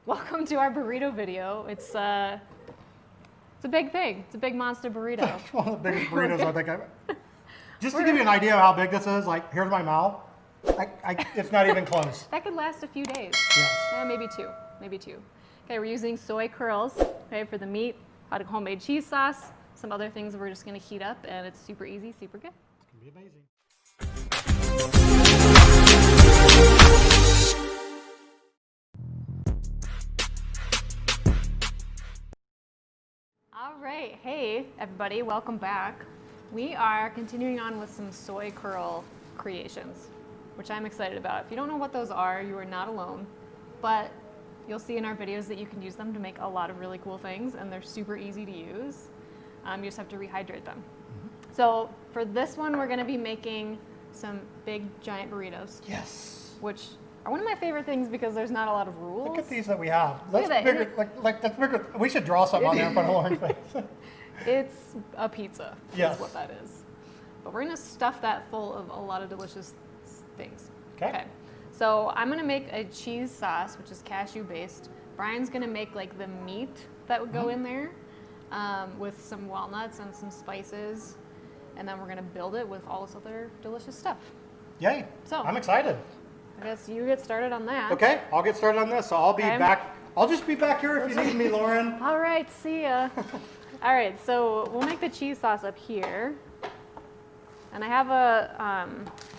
Welcome to our burrito video. It's a big thing. It's a big monster burrito. It's one of the biggest burritos I think I've. Just to give you an idea of how big this is, like here's my mouth. It's not even close. That could last a few days. Yes. Yeah, maybe two. Okay, we're using soy curls, okay, for the meat, homemade cheese sauce, some other things we're just gonna heat up, and it's super easy, super good. It's gonna be amazing. All right, hey everybody, welcome back. We are continuing on with some soy curl creations, which I'm excited about. If you don't know what those are, you are not alone, but you'll see in our videos that you can use them to make a lot of really cool things, and they're super easy to use. You just have to rehydrate them. So for this one, we're gonna be making some big giant burritos. Yes. Which are one of my favorite things because there's not a lot of rules. Look at these that we have. Look at that. Bigger, that's bigger. We should draw something on there in front of Lauren's face. It's a pizza, yes. Is what that is. But we're gonna stuff that full of a lot of delicious things. Okay. So I'm gonna make a cheese sauce, which is cashew based. Brian's gonna make like the meat that would go in there with some walnuts and some spices. And then we're gonna build it with all this other delicious stuff. Yay, So I'm excited. I guess you get started on that. Okay, I'll get started on this. So I'll be back. I'll just be back here if you need me, Lauren. All right, see ya. All right, so we'll make the cheese sauce up here. And I have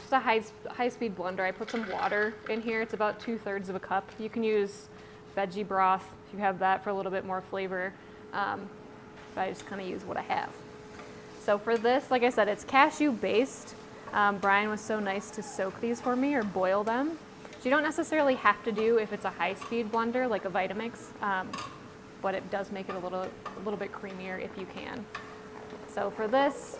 just a high-speed blender. I put some water in here. It's about 2/3 of a cup. You can use veggie broth if you have that for a little bit more flavor. But I just kind of use what I have. So for this, like I said, it's cashew based. Brian was so nice to soak these for me or boil them. So you don't necessarily have to do if it's a high-speed blender like a Vitamix, but it does make it a little bit creamier if you can. So for this,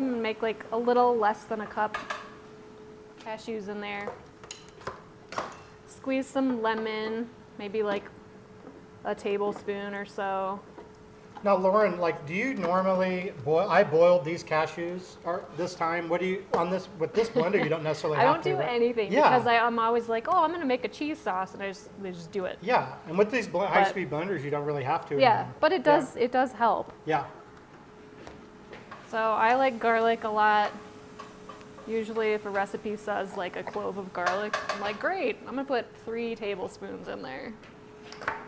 make like a little less than a cup cashews in there. Squeeze some lemon, maybe like a tablespoon or so. Now, Lauren, do you normally boil? I boiled these cashews this time. What do you with this blender? You don't necessarily. I have don't to, do right? anything because I'm always like, oh, I'm going to make a cheese sauce, and they just do it. Yeah, and with these high-speed blenders, you don't really have to. Yeah, but it does help. Yeah. So I like garlic a lot. Usually, if a recipe says like a clove of garlic, I'm like, great, I'm going to put 3 tablespoons in there.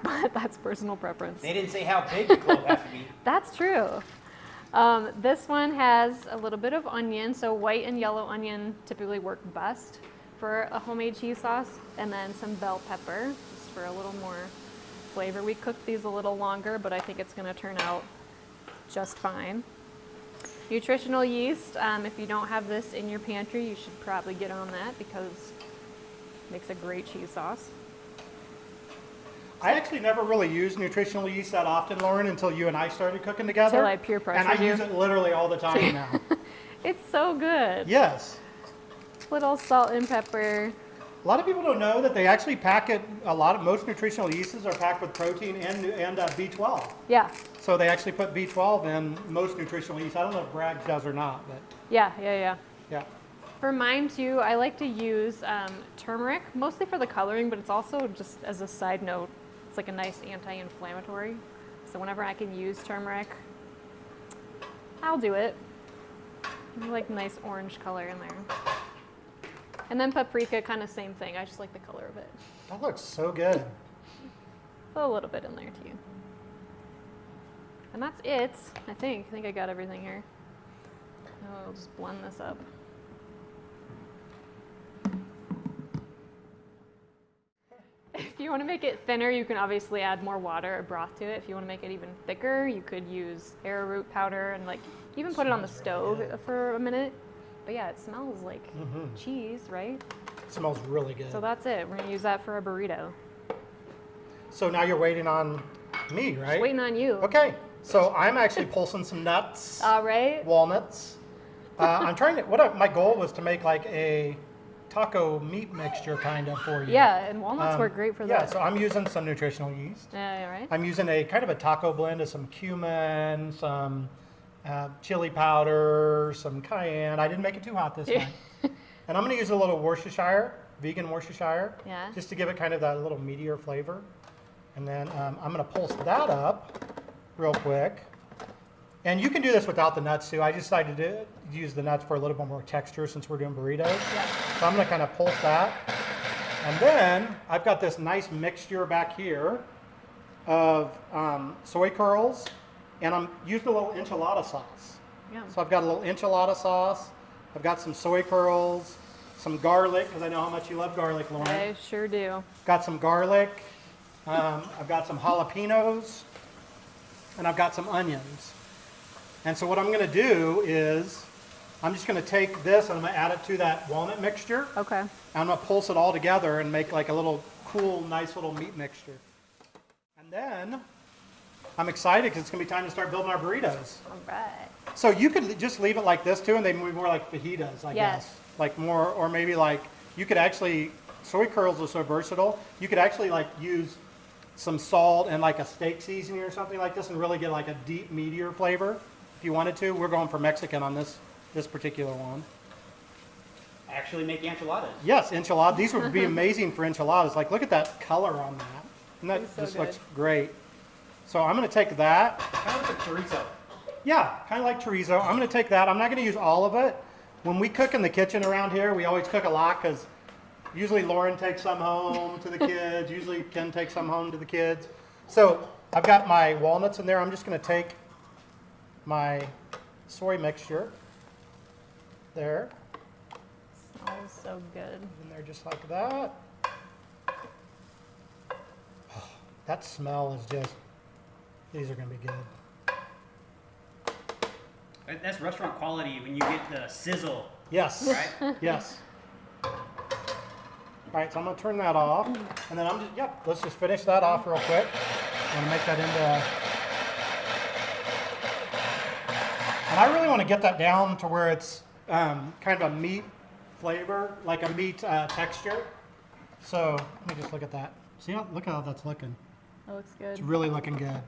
But that's personal preference. They didn't say how big the clove has to be. That's true. This one has a little bit of onion, so white and yellow onion typically work best for a homemade cheese sauce, and then some bell pepper, just for a little more flavor. We cooked these a little longer, but I think it's going to turn out just fine. Nutritional yeast, if you don't have this in your pantry, you should probably get on that because it makes a great cheese sauce. I actually never really used nutritional yeast that often, Lauren, until you and I started cooking together. Until I peer pressured and I you. use it literally all the time now. It's so good. Yes. Little salt and pepper. A lot of people don't know that they actually pack it. Most nutritional yeasts are packed with protein and B12. Yeah. So they actually put B12 in most nutritional yeast. I don't know if Bragg does or not, but Yeah. yeah. For mine too, I like to use turmeric, mostly for the coloring, but it's also just as a side note, it's like a nice anti-inflammatory. So whenever I can use turmeric, I'll do it. I like nice orange color in there. And then paprika, kind of same thing. I just like the color of it. That looks so good. So a little bit in there too. And that's it, I think. I think I got everything here. I'll just blend this up. If you want to make it thinner, you can obviously add more water or broth to it. If you want to make it even thicker, you could use arrowroot powder and even put it on the stove for a minute. But yeah, it smells like cheese, right? It smells really good. So that's it. We're going to use that for a burrito. So now you're waiting on me, right? Just waiting on you. Okay. So I'm actually pulsing some nuts. All right. Walnuts. I'm trying to. My goal was to make like a taco meat mixture kind of for you. Yeah, and walnuts work great for that. Yeah, so I'm using some nutritional yeast. Yeah, right. I'm using a kind of a taco blend of some cumin, some chili powder, some cayenne. I didn't make it too hot this time. And I'm going to use a little Worcestershire. vegan Worcestershire. Yeah. Just to give it kind of that little meatier flavor. And then I'm gonna pulse that up real quick. And you can do this without the nuts too. I just decided to use the nuts for a little bit more texture since we're doing burritos. Yeah. So I'm gonna kind of pulse that. And then I've got this nice mixture back here of soy curls, and I'm using a little enchilada sauce. Yeah. So I've got a little enchilada sauce. I've got some soy curls, some garlic, because I know how much you love garlic, Lauren. I sure do. Got some garlic. I've got some jalapenos, and I've got some onions. And so what I'm going to do is I'm just going to take this and I'm going to add it to that walnut mixture. Okay. And I'm going to pulse it all together and make like a little cool, nice little meat mixture. And then I'm excited because it's going to be time to start building our burritos. All right. So you could just leave it like this too, and they move more like fajitas, I guess. Like more, or maybe like, you could actually, soy curls are so versatile, you could actually like use some salt and like a steak seasoning or something like this and really get like a deep, meatier flavor if you wanted to. We're going for Mexican on this particular one. Actually make enchiladas. Yes, enchiladas. These would be amazing for enchiladas. Like, look at that color on that. And that It's so just good. looks great. So I'm going to take that. Kind of like a chorizo. Yeah, kind of like chorizo. I'm going to take that. I'm not going to use all of it. When we cook in the kitchen around here, we always cook a lot because usually Lauren takes some home to the kids. Usually Ken takes some home to the kids. So I've got my walnuts in there. I'm just going to take my soy mixture there. Smells so good. In there just like that. Oh, that smell is just, these are going to be good. That's restaurant quality when you get the sizzle, Yes. right? Yes. All right, so I'm going to turn that off. And then let's just finish that off real quick. I'm going to make that into, and I really want to get that down to where it's kind of a meat flavor, like a meat texture. So let me just look at that. See, look how that's looking. That looks good. It's really looking good.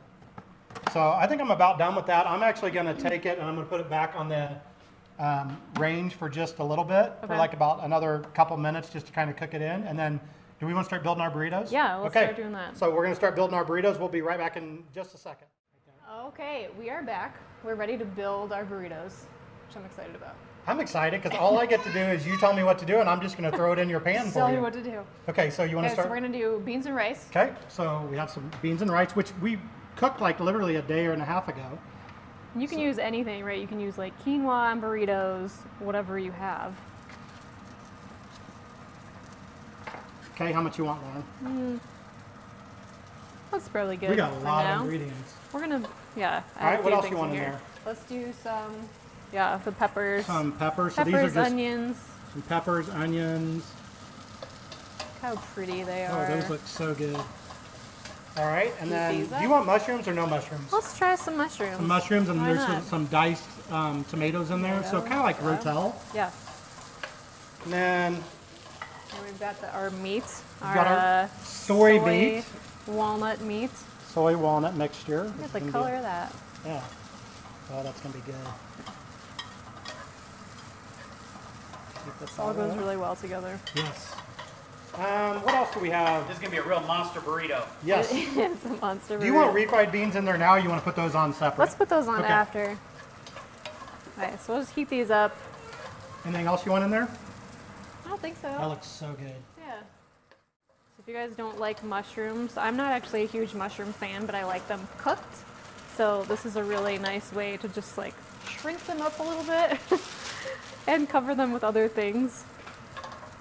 So I think I'm about done with that. I'm actually going to take it and I'm going to put it back on the range for just a little bit, for Okay. like about another couple minutes just to kind of cook it in. And then, do we want to start building our burritos? Yeah, let's start doing that. So we're going to start building our burritos. We'll be right back in just a second. Okay, we are back. We're ready to build our burritos, which I'm excited about. I'm excited because all I get to do is you tell me what to do and I'm just going to throw it in your pan for Tell you. me what to do. Okay, so you want to Okay, so start? we're gonna do beans and rice. Okay, so we have some beans and rice, which we cooked like literally a day and a half ago. You can use anything, right? You can use like quinoa and burritos, whatever you have. Okay, how much you want, Lauren? That's fairly good We got a for lot now. of ingredients. We're gonna, yeah. All add right, a what few else things you want in here. there? Let's do some, yeah, the peppers. Some peppers. So Peppers, these are just onions. some peppers, onions. Look how pretty they Oh, are. those look so good. All right, and Heat then these do up. you want mushrooms or no mushrooms? Let's try some mushrooms. Some mushrooms, and Why there's not? some diced tomatoes in there, so Tomatoes, kind of like yeah. rotel. Yeah. And then And we've got our meat. we've got our soy meat, Walnut meat. soy walnut mixture. Look This at the is gonna color of that. Be, yeah. Oh, that's gonna be good. Keep this All goes up. really well together. Yes. What else do we have? This is gonna be a real monster burrito. Yes. It's a monster Do you want burrito. refried beans in there now, or you want to put those on separate? Let's put those on Okay. after. Okay, so we'll just heat these up. Anything else you want in there? I don't think so. That looks so good. Yeah. So if you guys don't like mushrooms, I'm not actually a huge mushroom fan, but I like them cooked. So this is a really nice way to just like shrink them up a little bit and cover them with other things.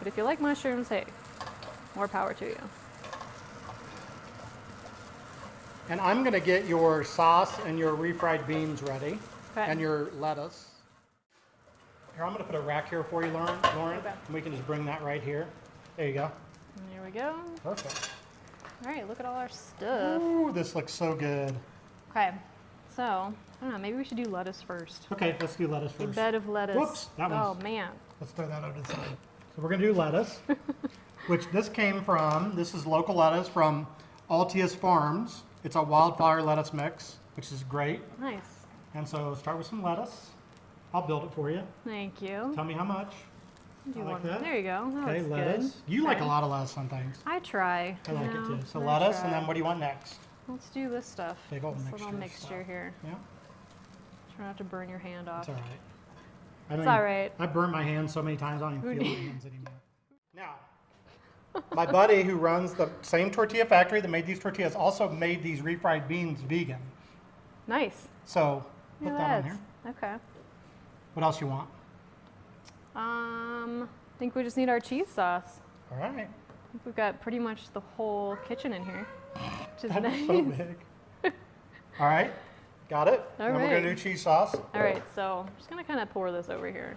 But if you like mushrooms, hey, more power to you. And I'm going to get your sauce and your refried beans ready, Okay. and your lettuce. Here, I'm going to put a rack here for you, Lauren. Okay. And we can just bring that right here. There you go. And there we go. Perfect. All right, look at all our stuff. Ooh, this looks so good. Okay, so I don't know, maybe we should do lettuce first. Okay, let's do lettuce A first. bed of lettuce. Whoops, that Oh one's- man. Let's throw that over to the side. So we're going to do lettuce, which this came from, this is local lettuce from Altius Farms. It's a wildflower lettuce mix, which is great. Nice. And so start with some lettuce. I'll build it for you. Thank you. Tell me how much. Do I like one. that. There you go. That Okay, looks lettuce. good. You like a Okay. lot of lettuce on things. I try. I like you it know, too. So I lettuce, try. and then what do you want next? Let's do this stuff. Big old This mixture. little of mixture stuff. here. Yeah, Try not to burn your hand off. it's all right. I It's mean, all right. I burnt my hands so many times I don't even feel my hands anymore. Now, my buddy who runs the same tortilla factory that made these tortillas also made these refried beans vegan. Nice. So put Yeah, that on that's- here. Okay. What else you want? I think we just need our cheese sauce. All right. I think we've got pretty much the whole kitchen in here, which is That nice. is so big. All right. Got it. All then we're going to right. do cheese sauce. All right, so I'm just gonna kind of pour this over here.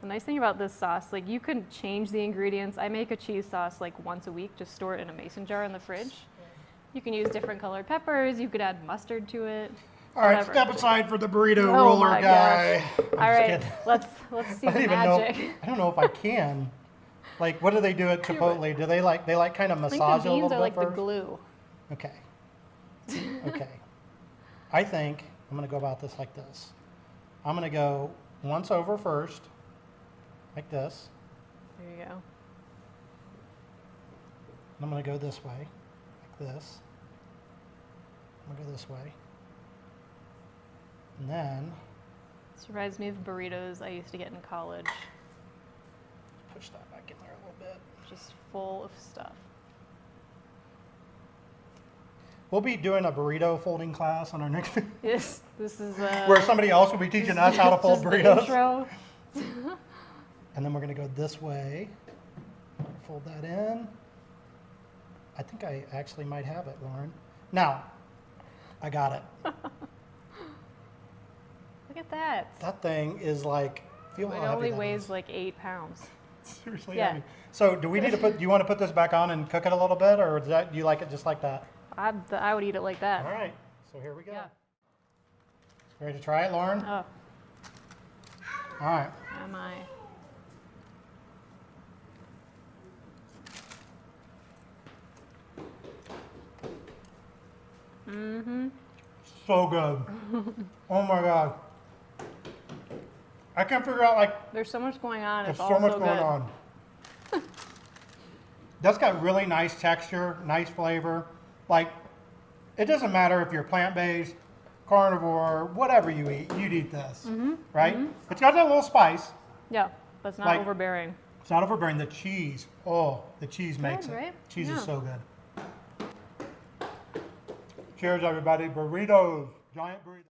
The nice thing about this sauce, like you can change the ingredients. I make a cheese sauce like once a week, just store it in a mason jar in the fridge. You can use different colored peppers. You could add mustard to it. All right, whatever. step aside for the burrito Oh roller my guy. gosh. I'm All just right, kidding. let's see I the don't even know. magic. I don't know if I can. Like, what do they do at Chipotle? Do they like kind of I think massage the it a beans little are bit like first? the glue. Okay. Okay. I think I'm going to go about this like this. I'm going to go once over first, like this. There you go. And I'm going to go this way, like this. I'm going to go this way. And then This reminds me of burritos I used to get in college, push that back in there a little bit. just full of stuff. We'll be doing a burrito folding class on our next video, Yes, this is where somebody else will be teaching us how to fold just the burritos. intro. And then we're going to go this way. Fold that in. I think I actually might have it, Lauren. Now, I got it. Look at that. That thing is like, feel It how heavy only that weighs is. like 8 pounds. Seriously Yeah. heavy. So do we need to do you want to put this back on and cook it a little bit, or do you like it just like that? I would eat it like that. All right, so here we go. Yeah. Ready to try it, Lauren? Oh, All right. am I? Mm-hmm. So good. Oh my God. I can't figure out, like, There's so much going on. there's It's so all much so going good. on. That's got really nice texture, nice flavor. Like, it doesn't matter if you're plant-based, carnivore, whatever you eat, you'd eat this, right? It's got that little spice. Yeah, but it's not Like- overbearing. It's not overbearing. The cheese, oh, the cheese makes it. right? Cheese Yeah. is so good. Cheers, everybody. Burritos, giant burritos.